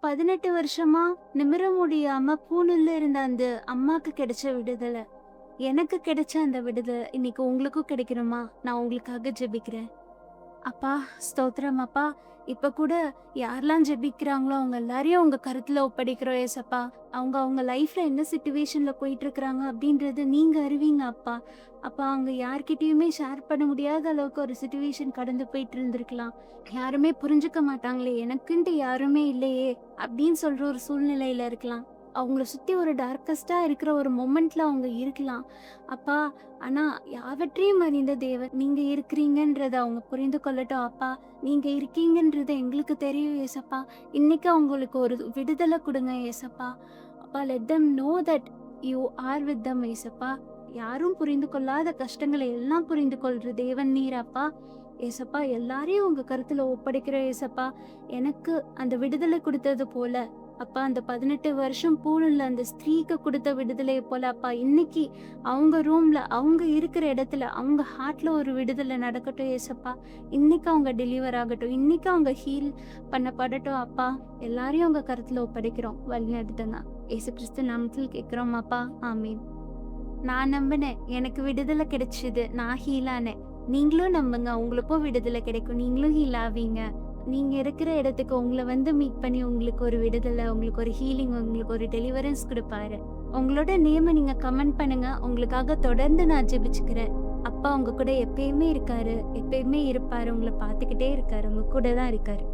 18 வருஷமா நிமிர முடியாம பூணுல இருந்த அந்த அம்மாக்கு கிடைச்ச விடுதலை, எனக்கு கிடைச்ச அந்த விடுதலை இன்னைக்கு உங்களுக்கும் கிடைக்கணுமா? நான் உங்களுக்காக ஜெபிக்கிறேன். அப்பா ஸ்தோத்திரம் அப்பா. இப்ப கூட யாரெல்லாம் ஜெபிக்கிறாங்களோ அவங்க எல்லாரையும் உங்க கருத்துல ஒப்படைக்கிறோம் ஏசப்பா. அவங்க அவங்க லைஃப்ல என்ன சிச்சுவேஷன்ல போயிட்டு இருக்கிறாங்க அப்படின்றது நீங்க அறிவீங்க அப்பா. அப்பா அவங்க யார்கிட்டயுமே ஷேர் பண்ண முடியாத அளவுக்கு ஒரு சிச்சுவேஷன் கடந்து போயிட்டு இருந்திருக்கலாம். யாருமே புரிஞ்சுக்க மாட்டாங்களே, எனக்குன்ட்டு யாருமே இல்லையே அப்படின்னு சொல்ற ஒரு சூழ்நிலையில இருக்கலாம். அவங்கள சுத்தி ஒரு டார்க்கஸ்டா இருக்கிற ஒரு மொமெண்ட்ல அவங்க இருக்கலாம் அப்பா. ஆனா யாவற்றையும் அறிந்த தேவன் நீங்க இருக்கிறீங்கன்றத அவங்க புரிந்து கொள்ளட்டும் அப்பா. நீங்க இருக்கீங்கன்றது எங்களுக்கு தெரியும் ஏசப்பா. இன்னைக்கு அவங்களுக்கு ஒரு விடுதலை கொடுங்க ஏசப்பா. அப்பா let them know that you are with them ஏசப்பா. யாரும் புரிந்து கொள்ளாத கஷ்டங்களை எல்லாம் புரிந்து கொள்ற தேவன் நீர் அப்பா. ஏசப்பா எல்லாரையும் உங்க கருத்துல ஒப்படைக்கிற ஏசப்பா. எனக்கு அந்த விடுதலை கொடுத்தது போல அப்பா, அந்த 18 வருஷம் பூணுல அந்த ஸ்திரீக்கு கொடுத்த விடுதலை போல அப்பா, இன்னைக்கு அவங்க ரூம்ல அவங்க இருக்கிற இடத்துல அவங்க ஹார்ட்ல ஒரு விடுதலை நடக்கட்டும் ஏசப்பா. இன்னைக்கு அவங்க டெலிவர் ஆகட்டும், இன்னைக்கு அவங்க ஹீல் பண்ணப்படட்டும் அப்பா. எல்லாரையும் உங்க கருத்துல ஒப்படைக்கிறோம், வழி நடத்துங்க. ஏசு கிறிஸ்து நாமத்தில் கேட்கிறோம் அப்பா, ஆமீன். நான் நம்பினேன், எனக்கு விடுதலை கிடைச்சது, நான் ஹீலானேன். நீங்களும் நம்புங்க, உங்களுக்கும் விடுதலை கிடைக்கும், நீங்களும் ஹீல் ஆவீங்க. நீங்க இருக்கிற இடத்துக்கு உங்களை மீட் பண்ணி உங்களுக்கு ஒரு விடுதலை, உங்களுக்கு ஒரு ஹீலிங், உங்களுக்கு ஒரு டெலிவரன்ஸ் கொடுப்பாரு. உங்களோட நேமை நீங்க கமெண்ட் பண்ணுங்க. உங்களுக்காக தொடர்ந்து நான் ஜெபிச்சுக்கிறேன். அப்பா உங்க கூட எப்பயுமே இருக்காரு, எப்பயுமே இருப்பாரு. உங்களை பார்த்துக்கிட்டே இருக்காரு, உங்க கூட தான் இருக்காரு.